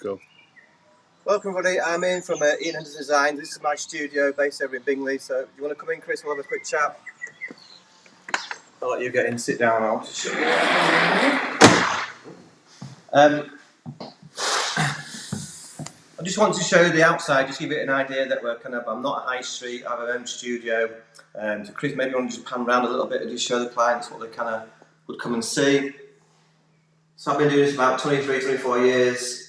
Go. Welcome everybody, I'm Iain from Iain Henderson Designs. This is my studio based over in Bingley, so if you want to come in, Chris, we'll have a quick chat. I'll let you get in, sit down now. I just wanted to show you the outside, just give it an idea that I'm not a high street, I have my own studio. So Chris, maybe you want to just pan around a little bit and just show the clients what they would come and see. So I've been doing this for about 23, 24 years,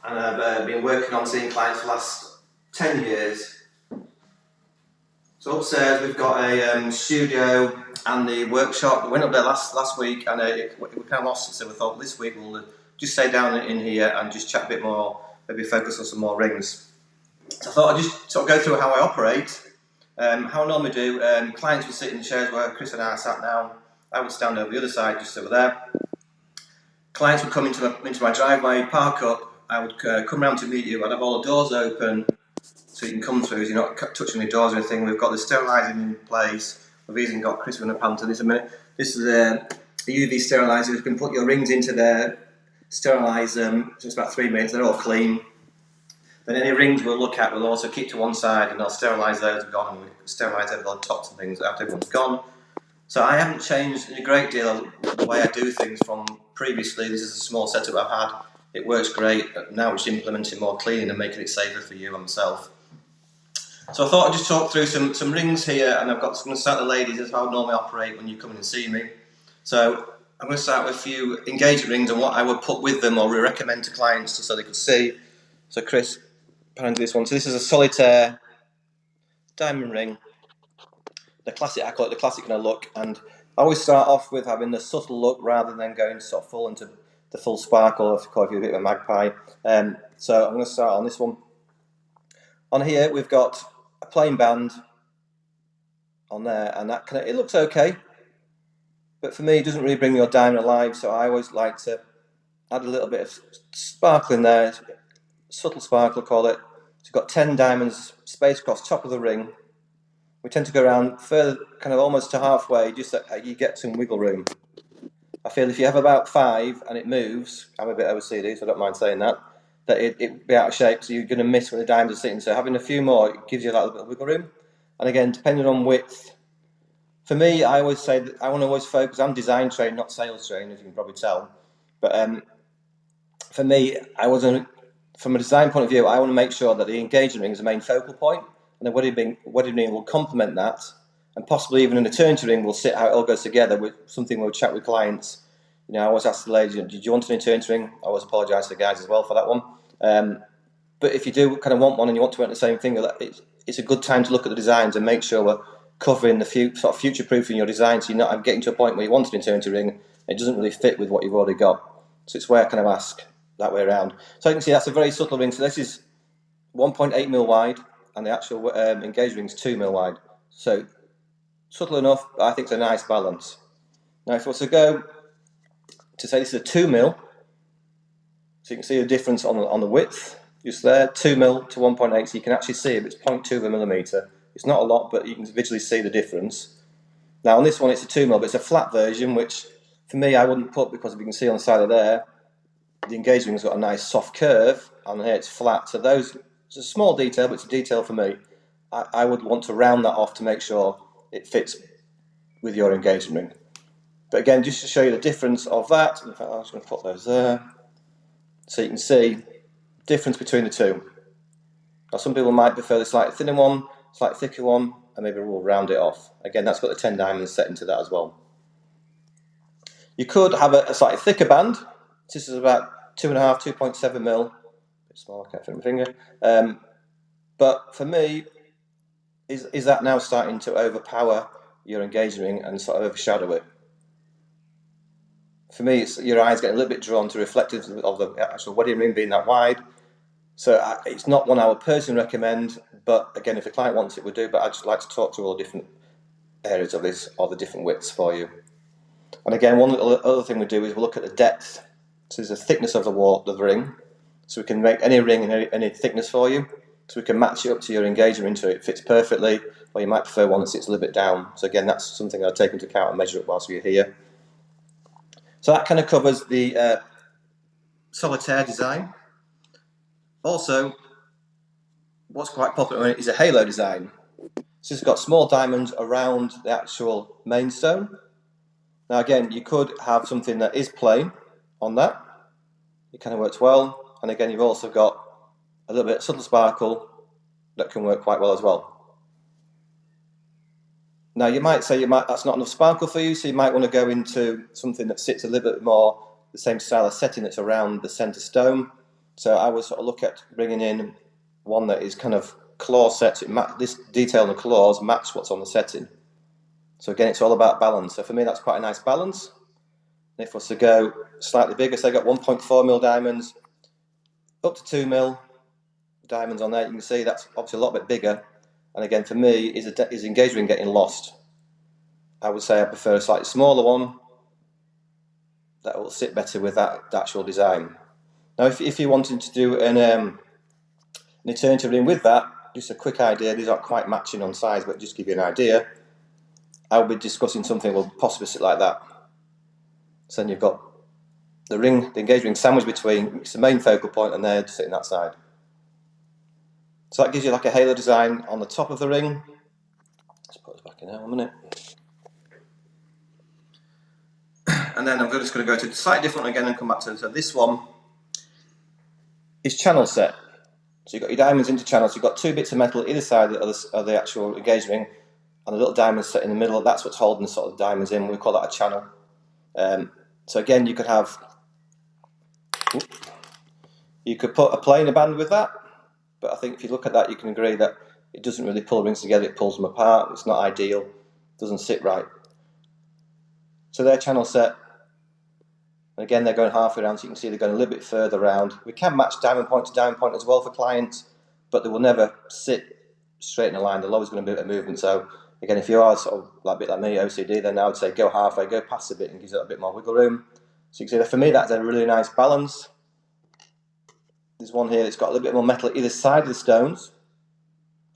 and I've been working on seeing clients for the last 10 years. So upstairs we've got a studio and the workshop. We went up there last week and we kind of lost it, so we thought this week we'll just stay down in here and just chat a bit more, maybe focus on some more rings. So I thought I'd just sort of go through how I operate, how I normally do. Clients would sit in the chairs where Chris and I sat down. I would stand over the other side, just over there. Clients would come into my driveway, park up. I would come round to meet you. I'd have all the doors open, so you can come through, you're not touching the doors or anything. We've got the sterilising in place. We've even got, Chris, we're going to pan to this in a minute. This is a UV steriliser. You can put your rings into there, sterilise them, so it's about 3 minutes, they're all clean. Then any rings we'll look at, we'll also keep to one side and I'll sterilise those, and gone, and we sterilise over the tops and things after everyone's gone. So I haven't changed a great deal the way I do things from previously. This is a small setup I've had. It works great, but now we're just implementing more cleaning and making it safer for you and myself. So I thought I'd just talk through some rings here, and I'm going to start the ladies as how I normally operate when you come in and see me. So I'm going to start with a few engagement rings and what I would put with them or recommend to clients so they could see. So Chris, pan into this one. So this is a solitaire diamond ring. The classic, I call it the classic kind of look, and I always start off with having the subtle look rather than going sort of full into the full sparkle, if you're a bit of a magpie. So I'm going to start on this one. On here we've got a plain band on there, and that it looks okay, but for me it doesn't really bring your diamond alive, so I always like to add a little bit of sparkle in there, subtle sparkle, call it. So you've got 10 diamonds spaced across top of the ring. We tend to go around further, kind of almost to halfway, just so you get some wiggle room. I feel if you have about 5 and it moves, I'm a bit OCD, so I don't mind saying that it'd be out of shape, so you're going to miss when the diamonds are sitting. So having a few more, it gives you a little bit of wiggle room. And again, depending on width, for me, I always say that I want to always focus. I'm design trained, not sales trained, as you can probably tell. But for me, from a design point of view, I want to make sure that the engagement ring is the main focal point, and the wedding ring will complement that, and possibly even an eternity ring will sit how it all goes together with something we'll chat with clients. You know, I always ask the ladies, did you want an eternity ring? I always apologise to the guys as well for that one. But if you do kind of want one and you want to wear the same thing, it's a good time to look at the designs and make sure we're covering the sort of future-proofing your design, so you're not getting to a point where you want an eternity ring and it doesn't really fit with what you've already got. So it's where I kind of ask that way around. So you can see that's a very subtle ring. So this is 1.8mm wide, and the actual engagement ring is 2mm wide. So subtle enough, but I think it's a nice balance. Now if I was to go to say this is a 2mm, so you can see the difference on the width, just there, 2mm to 1.8, so you can actually see if it's 0.2 of a millimetre. It's not a lot, but you can visually see the difference. Now on this one it's a 2mm, but it's a flat version, which for me I wouldn't put, because if you can see on the side of there, the engagement ring's got a nice soft curve, and here it's flat. So it's a small detail, but it's a detail for me. I would want to round that off to make sure it fits with your engagement ring. But again, just to show you the difference of that, in fact I'm just going to put those there, so you can see the difference between the two. Now some people might prefer the slightly thinner one, slightly thicker one, and maybe we'll round it off. Again, that's got the 10 diamonds set into that as well. You could have a slightly thicker band. This is about 2.5, 2.7mm. A bit small, I can't fit my finger. But for me, is that now starting to overpower your engagement ring and sort of overshadow it? For me, your eyes get a little bit drawn to reflective of the actual wedding ring being that wide. So it's not one I would personally recommend, but again, if a client wants it, we'll do. But I'd just like to talk through all the different areas of this, or the different widths for you. And again, one other thing we do is we'll look at the depth. So there's a thickness of the ring, so we can make any ring any thickness for you. So we can match it up to your engagement ring so it fits perfectly, or you might prefer one that sits a little bit down. So again, that's something I'll take into account and measure it whilst we're here. So that kind of covers the solitaire design. Also, what's quite popular is a halo design. So it's got small diamonds around the actual main stone. Now again, you could have something that is plain on that. It kind of works well. And again, you've also got a little bit of subtle sparkle that can work quite well as well. Now you might say that's not enough sparkle for you, so you might want to go into something that sits a little bit more the same style of setting that's around the centre stone. So I would sort of look at bringing in one that is kind of claw set. This detail in the claws match what's on the setting. So again, it's all about balance. So for me, that's quite a nice balance. And if I was to go slightly bigger, so I got 1.4mm diamonds, up to 2mm diamonds on there. You can see that's obviously a lot bit bigger. And again, for me, is engagement ring getting lost? I would say I prefer a slightly smaller one that will sit better with that actual design. Now, if you're wanting to do an eternity ring with that, just a quick idea, these aren't quite matching on size, but just give you an idea, I will be discussing something that will possibly sit like that. So then you've got the engagement ring sandwiched between, it's the main focal point, and they're sitting that side. So that gives you like a halo design on the top of the ring. Let's put this back in there 1 minute. And then I'm just going to go to slightly different again and come back to, so this one is channel set. So you've got your diamonds into channels, you've got 2 bits of metal either side of the actual engagement ring, and a little diamond set in the middle. That's what's holding the sort of diamonds in. We call that a channel. So again, you could put a plainer band with that, but I think if you look at that, you can agree that it doesn't really pull rings together, it pulls them apart. It's not ideal, it doesn't sit right. So they're channel set. And again, they're going halfway around, so you can see they're going a little bit further around. We can match diamond point to diamond point as well for clients, but they will never sit straight in a line. There's always going to be a bit of movement. So again, if you are sort of like a bit like me, OCD, then I would say go halfway, go past a bit, and gives it a bit more wiggle room. So you can see that for me, that's a really nice balance. There's one here that's got a little bit more metal at either side of the stones.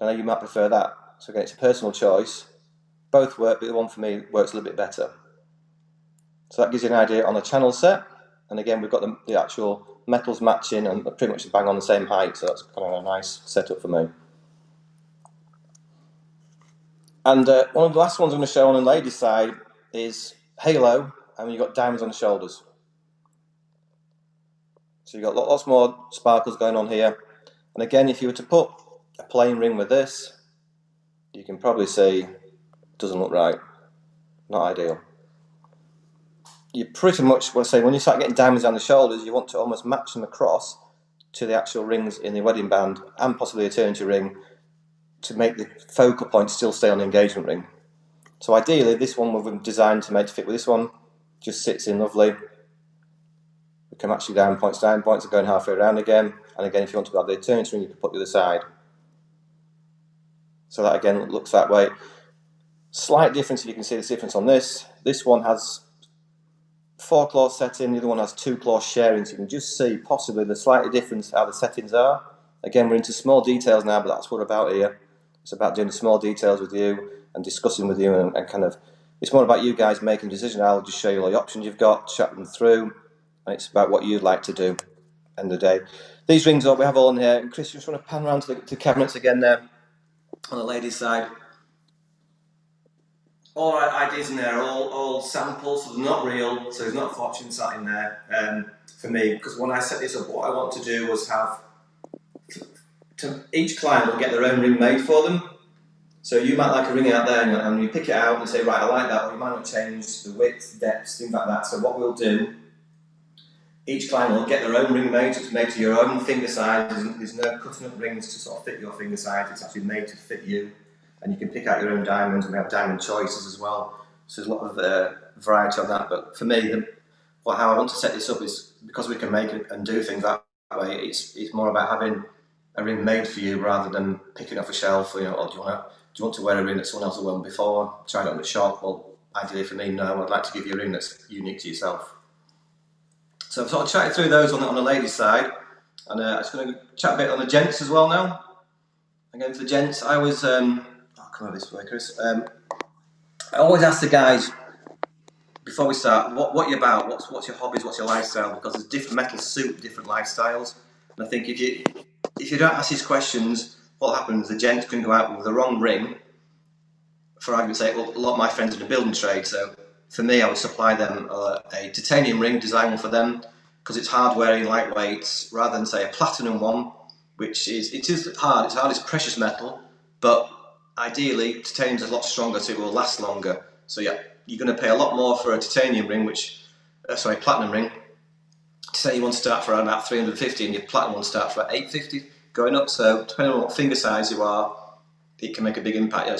I know you might prefer that. So again, it's a personal choice. Both work, but the one for me works a little bit better. So that gives you an idea on the channel set. And again, we've got the actual metals matching and pretty much bang on the same height. So that's kind of a nice setup for me. And one of the last ones I'm going to show on the ladies' side is halo, and you've got diamonds on the shoulders. So you've got lots more sparkles going on here. And again, if you were to put a plain ring with this, you can probably see it doesn't look right. Not ideal. You pretty much want to say when you start getting diamonds on the shoulders, you want to almost match them across to the actual rings in the wedding band and possibly the eternity ring to make the focal point still stay on the engagement ring. So ideally, this one we've designed to make to fit with this one, just sits in lovely. We can match your diamond points are going halfway around again. And again, if you want to have the eternity ring, you can put the other side. So that again looks that way. Slight difference, if you can see this difference on this. This one has 4 claws setting, the other one has 2 claws sharing, so you can just see possibly the slightly difference how the settings are. Again, we're into small details now, but that's what we're about here. It's about doing the small details with you and discussing with you, and kind of, it's more about you guys making a decision. I'll just show you all the options you've got, chat them through, and it's about what you'd like to do. End of the day, these rings we have all in here. And Chris, you just want to pan around to the cabinets again there on the ladies' side. All right, ideas in there, all samples, so they're not real, so there's not a fortune sat in there for me, because when I set this up, what I want to do was have, each client will get their own ring made for them. So you might like a ring out there and you pick it out and say, right, I like that, or you might not change the width, depth, things like that. So what we'll do, each client will get their own ring made, so it's made to your own finger size. There's no cutting up rings to sort of fit your finger size, it's actually made to fit you. And you can pick out your own diamonds, and we have diamond choices as well. So there's a lot of variety on that. But for me, how I want to set this up is because we can make it and do things that way. It's more about having a ring made for you rather than picking off a shelf. Or, or do you want to wear a ring that someone else has worn before? Try it on the shop. Well, ideally for me, no. I'd like to give you a ring that's unique to yourself. So I've sort of chatted through those on the ladies' side, and I'm just going to chat a bit on the gents as well now. Again, for the gents, I was. Come over this way, Chris. I always ask the guys before we start, what you're about, what's your hobbies, what's your lifestyle, because there's different metals suit different lifestyles. And I think if if you don't ask these questions, what happens? The gents can go out with the wrong ring. For argument's sake, well, a lot of my friends are in the building trade, so for me, I would supply them a titanium ring, design one for them, because it's hard wearing, lightweight, rather than say a platinum one, which is hard. It's hard. It's precious metal, but ideally, titanium's a lot stronger, so it will last longer. So yeah, you're going to pay a lot more for a titanium ring, platinum ring. Titanium one start for around about 350, and your platinum one start for about 850 going up. So depending on what finger size you are, it can make a big impact.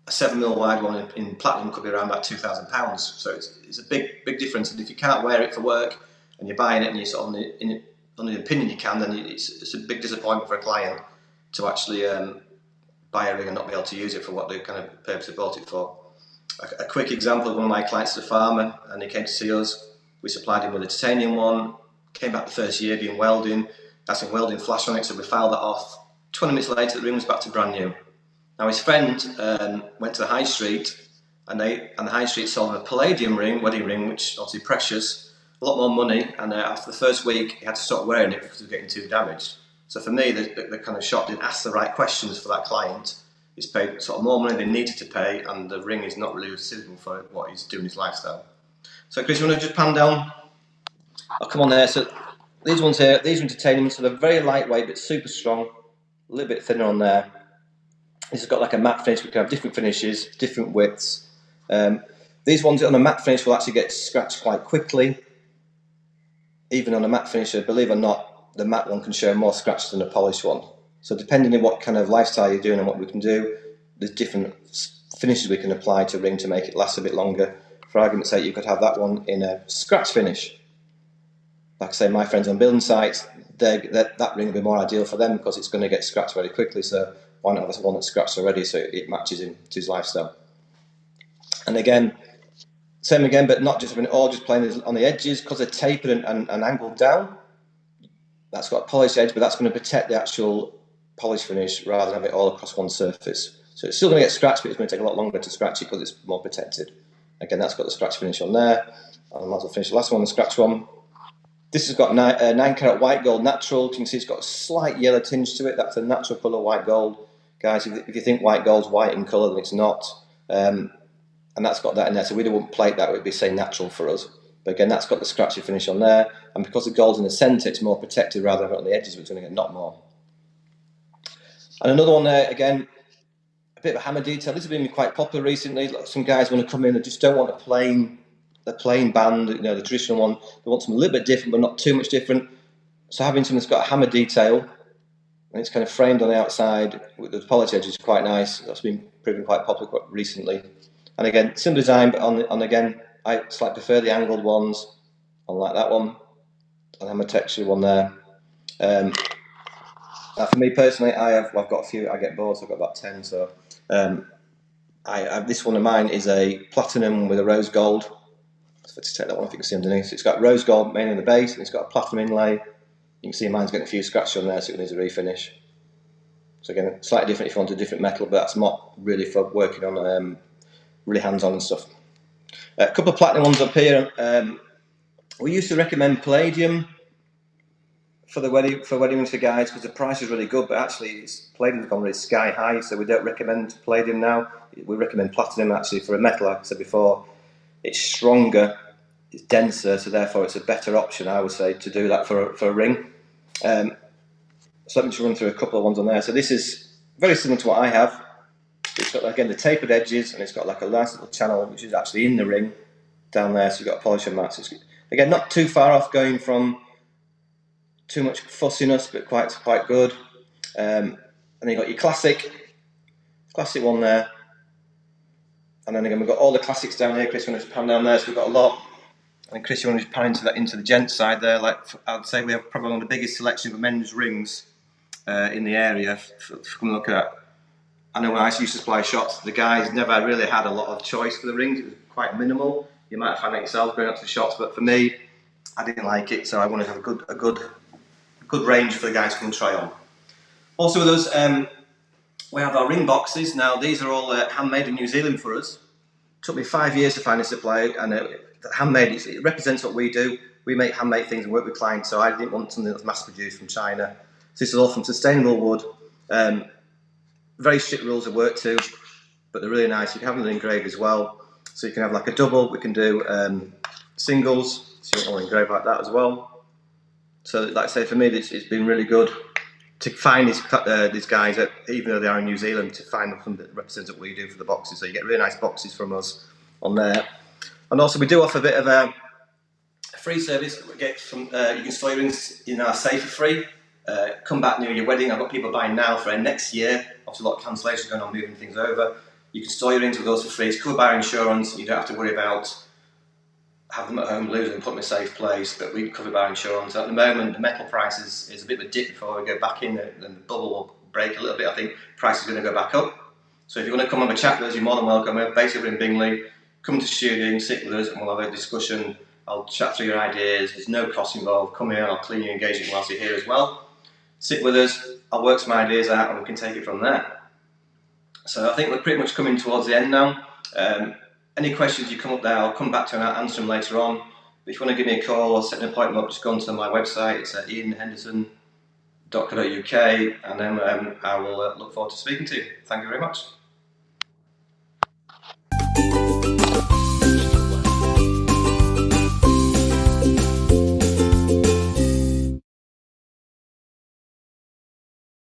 A 7mm wide one in platinum could be around about £2,000. So it's a big difference. And if you can't wear it for work and you're buying it and you're sort of on the opinion you can, then it's a big disappointment for a client to actually buy a ring and not be able to use it for what they kind of purpose they bought it for. A quick example of one of my clients is a farmer, and he came to see us. We supplied him with a titanium one. Came back the first year doing welding, had some welding flash on it, so we filed that off. 20 minutes later, the ring was back to brand new. Now his friend went to the high street, and the high street sold him a palladium ring, wedding ring, which obviously precious, a lot more money. And after the first week, he had to stop wearing it because it was getting too damaged. So for me, the kind of shop didn't ask the right questions for that client. He's paid sort of more money than he needed to pay, and the ring is not really suitable for what he's doing in his lifestyle. So Chris, you want to just pan down? I'll come on there. So these ones here, these are titanium, so they're very lightweight but super strong. A little bit thinner on there. This has got like a matte finish. We can have different finishes, different widths. These ones on a matte finish will actually get scratched quite quickly. Even on a matte finisher, believe it or not, the matte one can show more scratches than a polished one. So depending on what kind of lifestyle you're doing and what we can do, there's different finishes we can apply to a ring to make it last a bit longer. For argument's sake, you could have that one in a scratch finish. Like I say, my friends on building sites, that ring will be more ideal for them because it's going to get scratched very quickly. So why not have one that's scratched already so it matches him to his lifestyle? And again, same again, but not just having it all just playing on the edges because they're tapered and angled down. That's got a polished edge, but that's going to protect the actual polish finish rather than have it all across one surface. So it's still going to get scratched, but it's going to take a lot longer to scratch it because it's more protected. Again, that's got the scratch finish on there. I might as well finish the last one, the scratch one. This has got 9 carat white gold natural. You can see it's got a slight yellow tinge to it. That's a natural colour white gold. Guys, if you think white gold's white in colour, then it's not. And that's got that in there. So we wouldn't plate that, it would be, say, natural for us. But again, that's got the scratchy finish on there. And because the gold's in the centre, it's more protected rather than on the edges, which is going to get knocked more. And another one there, again, a bit of a hammer detail. This has been quite popular recently. Some guys want to come in and just don't want a plain band, the traditional one. They want something a little bit different, but not too much different. So having something that's got a hammer detail, and it's kind of framed on the outside with the polished edge is quite nice. That's been proven quite popular quite recently. And again, similar design, but on again, I slightly prefer the angled ones. I like that one. And hammer texture one there. Now for me personally, I've got a few. I get bored, so I've got about 10. So this one of mine is a platinum with a rose gold. Let's take that one if you can see underneath. So it's got rose gold mainly on the base, and it's got a platinum inlay. You can see mine's getting a few scratches on there, so it needs a refinish. So again, slightly different if you want a different metal, but that's not really for working on really hands-on and stuff. A couple of platinum ones up here. We used to recommend palladium for wedding rings for guys because the price is really good, but actually palladium's gone really sky high, so we don't recommend palladium now. We recommend platinum actually for a metal, like I said before. It's stronger, it's denser, so therefore it's a better option, I would say, to do that for a ring. So let me just run through a couple of ones on there. So this is very similar to what I have. It's got, again, the tapered edges, and it's got like a nice little channel which is actually in the ring down there, so you've got a polish and mat. So again, not too far off going from too much fussiness, but quite good. And then you've got your classic one there. And then again, we've got all the classics down here. Chris, you want to just pan down there, so we've got a lot. And Chris, you want to just pan into the gent side there. Like I'd say, we have probably one of the biggest selection of men's rings in the area. For come look at. I know when I used to supply shops, the guys never really had a lot of choice for the rings. It was quite minimal. You might find it yourself going up to the shops, but for me, I didn't like it, so I wanted to have a good range for the guys to come and try on. Also with us, we have our ring boxes. Now these are all handmade in New Zealand for us. It took me 5 years to find a supplier, and handmade, it represents what we do. We make handmade things and work with clients, so I didn't want something that's mass produced from China. So this is all from sustainable wood. Very strict rules of work to, but they're really nice. You can have them engraved as well. So you can have like a double, we can do singles, so you can all engrave like that as well. So like I say, for me, it's been really good to find these guys, even though they are in New Zealand, to find something that represents what we do for the boxes. So you get really nice boxes from us on there. And also we do offer a bit of a free service. We get from, you can store your rings in our safe for free. Come back near your wedding. I've got people buying now for next year. Obviously a lot of cancellations going on, moving things over. You can store your rings with us for free. It's covered by our insurance. You don't have to worry about having them at home, lose them, put them in a safe place, but we cover by our insurance. At the moment, the metal price is a bit of a dip before we go back in, and the bubble will break a little bit. I think price is going to go back up. So if you want to come have a chat with us, you're more than welcome. We're basically in Bingley. Come to studio, sit with us, and we'll have a discussion. I'll chat through your ideas. There's no cost involved. Come here, I'll clean your engagement whilst you're here as well. Sit with us, I'll work some ideas out, and we can take it from there. So I think we're pretty much coming towards the end now. Any questions you come up there, I'll come back to and I'll answer them later on. But if you want to give me a call or set an appointment up, just go onto my website. It's at iainhenderson.co.uk, and then I will look forward to speaking to you. Thank you very much.